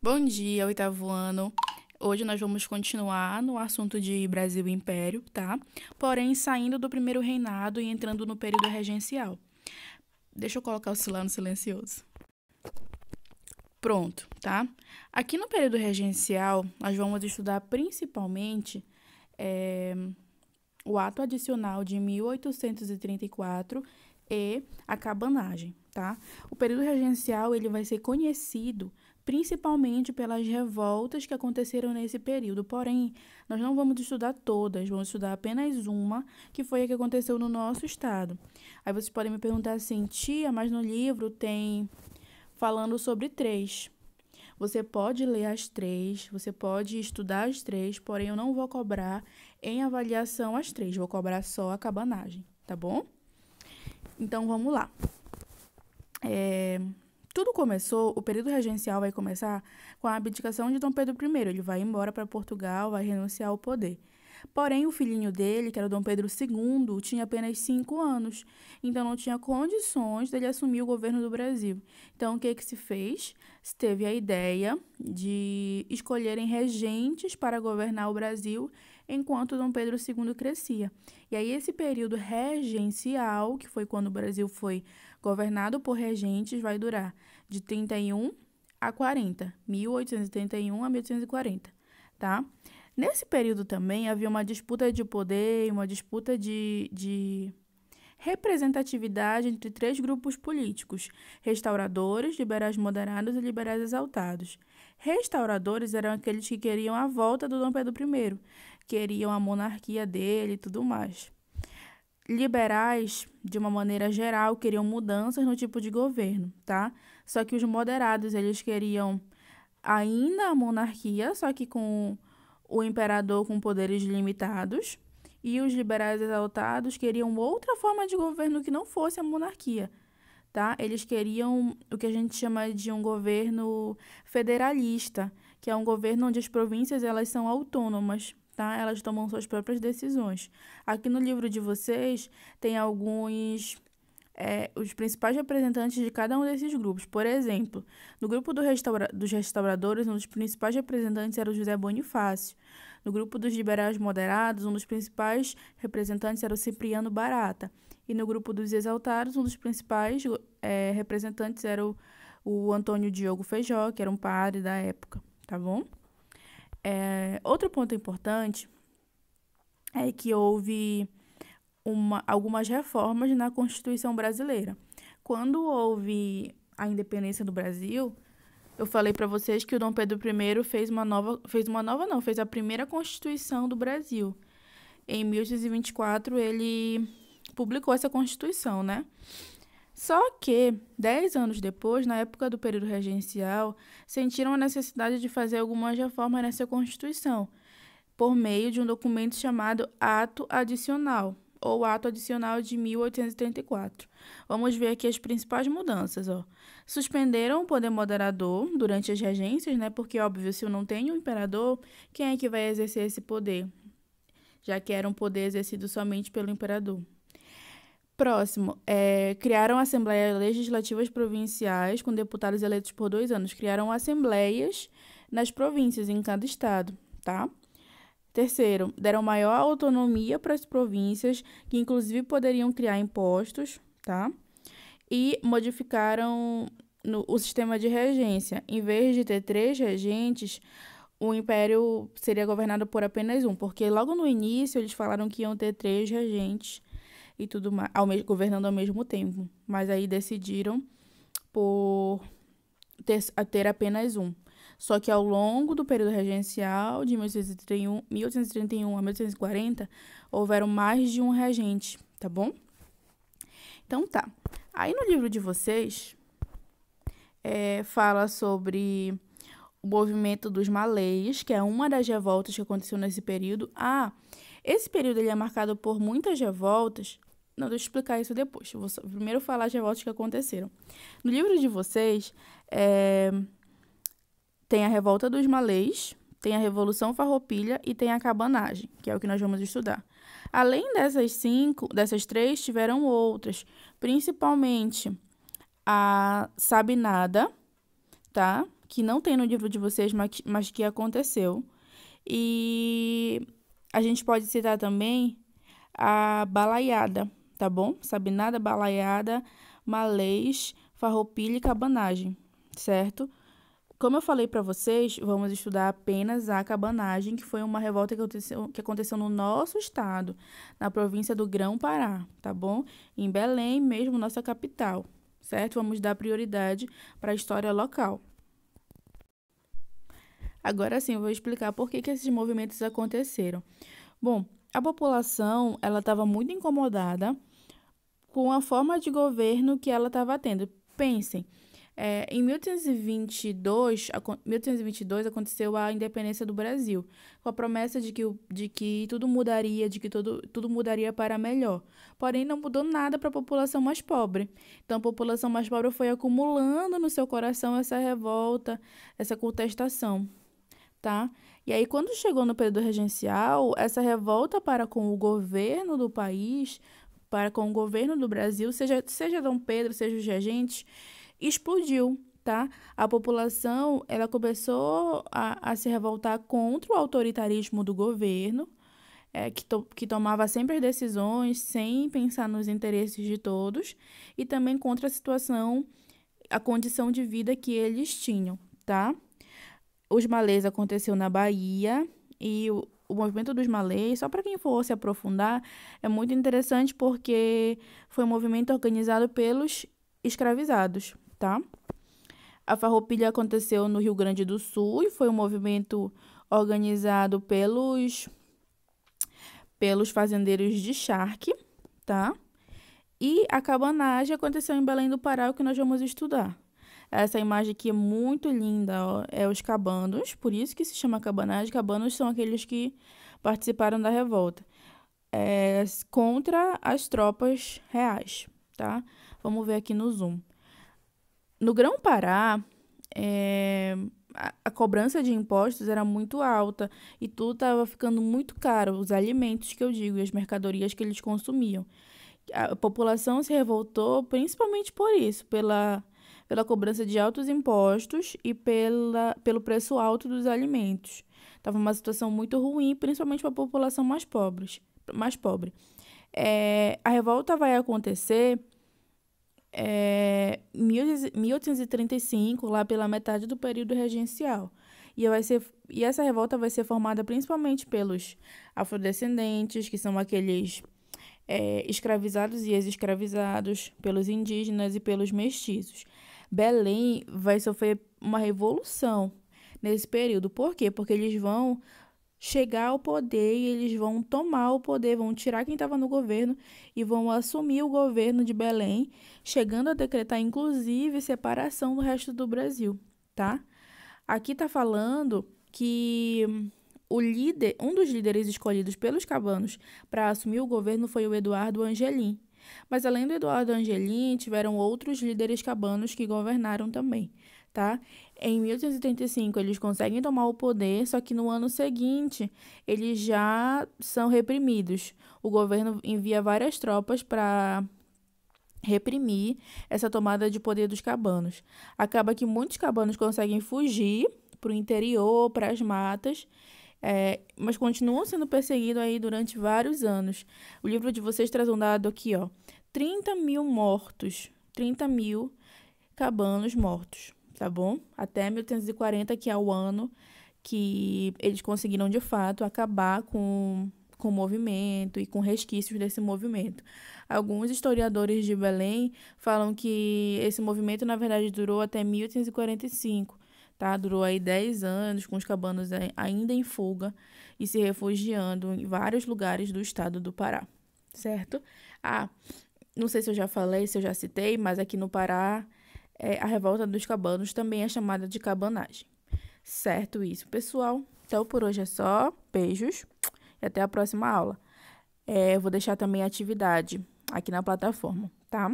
Bom dia, oitavo ano. Hoje nós vamos continuar no assunto de Brasil e Império, tá? Porém, saindo do primeiro reinado e entrando no período regencial. Deixa eu colocar o celular no silencioso. Pronto, tá? Aqui no período regencial, nós vamos estudar principalmente o ato adicional de 1834 e a cabanagem, tá? O período regencial ele vai ser conhecido principalmente pelas revoltas que aconteceram nesse período. Porém, nós não vamos estudar todas, vamos estudar apenas uma, que foi a que aconteceu no nosso estado. Aí vocês podem me perguntar assim, tia, mas no livro tem falando sobre três. Você pode ler as três, você pode estudar as três, porém eu não vou cobrar em avaliação as três, vou cobrar só a cabanagem, tá bom? Então, vamos lá. Tudo começou, o período regencial vai começar com a abdicação de Dom Pedro I. Ele vai embora para Portugal, vai renunciar ao poder. Porém, o filhinho dele, que era Dom Pedro II, tinha apenas 5 anos, então não tinha condições dele assumir o governo do Brasil. Então, o que se fez? Se teve a ideia de escolherem regentes para governar o Brasil enquanto Dom Pedro II crescia. E aí, esse período regencial, que foi quando o Brasil foi governado por regentes, vai durar de 31 a 40, 1831 a 1840, tá? Nesse período também havia uma disputa de poder, uma disputa de representatividade entre três grupos políticos: restauradores, liberais moderados e liberais exaltados. Restauradores eram aqueles que queriam a volta do Dom Pedro I, queriam a monarquia dele e tudo mais. Liberais, de uma maneira geral, queriam mudanças no tipo de governo, tá? Só que os moderados, eles queriam ainda a monarquia, só que com o imperador com poderes limitados, e os liberais exaltados queriam outra forma de governo que não fosse a monarquia, tá? Eles queriam o que a gente chama de um governo federalista, que é um governo onde as províncias elas são autônomas, tá? Elas tomam suas próprias decisões. Aqui no livro de vocês tem alguns os principais representantes de cada um desses grupos. Por exemplo, no grupo dos restauradores, um dos principais representantes era o José Bonifácio. No grupo dos liberais moderados, um dos principais representantes era o Cipriano Barata. E no grupo dos exaltados, um dos principais representantes era o Antônio Diogo Feijó, que era um padre da época, tá bom? Outro ponto importante é que houve algumas reformas na Constituição brasileira. Quando houve a independência do Brasil, eu falei para vocês que o Dom Pedro I fez a primeira Constituição do Brasil. Em 1824, ele publicou essa Constituição, né? Só que, 10 anos depois, na época do período regencial, sentiram a necessidade de fazer algumas reformas nessa Constituição, por meio de um documento chamado Ato Adicional, ou Ato Adicional de 1834. Vamos ver aqui as principais mudanças, ó. Suspenderam o poder moderador durante as regências, né? Porque, óbvio, se eu não tenho um imperador, quem é que vai exercer esse poder? Já que era um poder exercido somente pelo imperador. Próximo, criaram assembleias legislativas provinciais com deputados eleitos por 2 anos. Criaram assembleias nas províncias, em cada estado, tá? Terceiro, deram maior autonomia para as províncias, que inclusive poderiam criar impostos, tá? E modificaram o sistema de regência. Em vez de ter 3 regentes, o império seria governado por apenas um, porque logo no início eles falaram que iam ter 3 regentes e tudo mais, governando ao mesmo tempo. Mas aí decidiram por ter apenas um. Só que ao longo do período regencial, de 1831 a 1840, houveram mais de um regente, tá bom? Então tá. Aí no livro de vocês, fala sobre o movimento dos malês, que é uma das revoltas que aconteceu nesse período. Esse período ele é marcado por muitas revoltas. Não, deixa eu explicar isso depois. Eu vou primeiro falar as revoltas que aconteceram. No livro de vocês, tem a Revolta dos Malês, tem a Revolução Farroupilha e tem a Cabanagem, que é o que nós vamos estudar. Além dessas 3, tiveram outras, principalmente a Sabinada, tá? que não tem no livro de vocês, mas que aconteceu. E a gente pode citar também a balaiada, tá bom? Sabinada, balaiada, malês, farroupilha e cabanagem, certo? Como eu falei para vocês, vamos estudar apenas a cabanagem, que foi uma revolta que aconteceu no nosso estado, na província do Grão-Pará, tá bom? Em Belém, mesmo nossa capital, certo? Vamos dar prioridade para a história local. Agora sim, eu vou explicar por que esses movimentos aconteceram. Bom, a população, ela estava muito incomodada com a forma de governo que ela estava tendo. Pensem, em 1822 aconteceu a independência do Brasil, com a promessa de que tudo mudaria, de que tudo mudaria para melhor. Porém, não mudou nada para a população mais pobre. Então, a população mais pobre foi acumulando no seu coração essa revolta, essa contestação, tá? E aí, quando chegou no período regencial, essa revolta para com o governo do país, para com o governo do Brasil, seja Dom Pedro, seja os regentes, explodiu, tá? A população, ela começou a se revoltar contra o autoritarismo do governo, que tomava sempre as decisões sem pensar nos interesses de todos, e também contra a situação, a condição de vida que eles tinham, tá? Os malês aconteceu na Bahia e o movimento dos malês, só para quem for se aprofundar, é muito interessante porque foi um movimento organizado pelos escravizados, tá? A farroupilha aconteceu no Rio Grande do Sul e foi um movimento organizado pelos fazendeiros de charque, tá? E a cabanagem aconteceu em Belém do Pará, o que nós vamos estudar. Essa imagem aqui é muito linda, ó, é os cabanos, por isso que se chama cabanagem. Cabanos são aqueles que participaram da revolta contra as tropas reais, tá? Vamos ver aqui no zoom. No Grão-Pará, a cobrança de impostos era muito alta e tudo estava ficando muito caro, os alimentos que eu digo, e as mercadorias que eles consumiam. A população se revoltou principalmente por isso, pela cobrança de altos impostos e pelo preço alto dos alimentos. Estava uma situação muito ruim, principalmente para a população mais pobre. A revolta vai acontecer em 1835, lá pela metade do período regencial. E essa revolta vai ser formada principalmente pelos afrodescendentes, que são aqueles escravizados e ex-escravizados, pelos indígenas e pelos mestiços. Belém vai sofrer uma revolução nesse período. Por quê? Porque eles vão chegar ao poder e eles vão tomar o poder, vão tirar quem estava no governo e vão assumir o governo de Belém, chegando a decretar, inclusive, separação do resto do Brasil, tá? Aqui está falando que um dos líderes escolhidos pelos cabanos para assumir o governo foi o Eduardo Angelim. Mas além do Eduardo Angelim, tiveram outros líderes cabanos que governaram também, tá? Em 1885, eles conseguem tomar o poder, só que no ano seguinte, eles já são reprimidos. O governo envia várias tropas para reprimir essa tomada de poder dos cabanos. Acaba que muitos cabanos conseguem fugir para o interior, para as matas, mas continuam sendo perseguidos aí durante vários anos. O livro de vocês traz um dado aqui, ó, 30 mil mortos, 30 mil cabanos mortos, tá bom? Até 1840, que é o ano que eles conseguiram, de fato, acabar com o movimento e com resquícios desse movimento. Alguns historiadores de Belém falam que esse movimento, na verdade, durou até 1845, tá? Durou aí 10 anos, com os cabanos ainda em fuga e se refugiando em vários lugares do estado do Pará, certo? Não sei se eu já falei, se eu já citei, mas aqui no Pará, a revolta dos cabanos também é chamada de cabanagem. Certo isso, pessoal? Então, por hoje é só. Beijos e até a próxima aula. Eu vou deixar também a atividade aqui na plataforma, tá?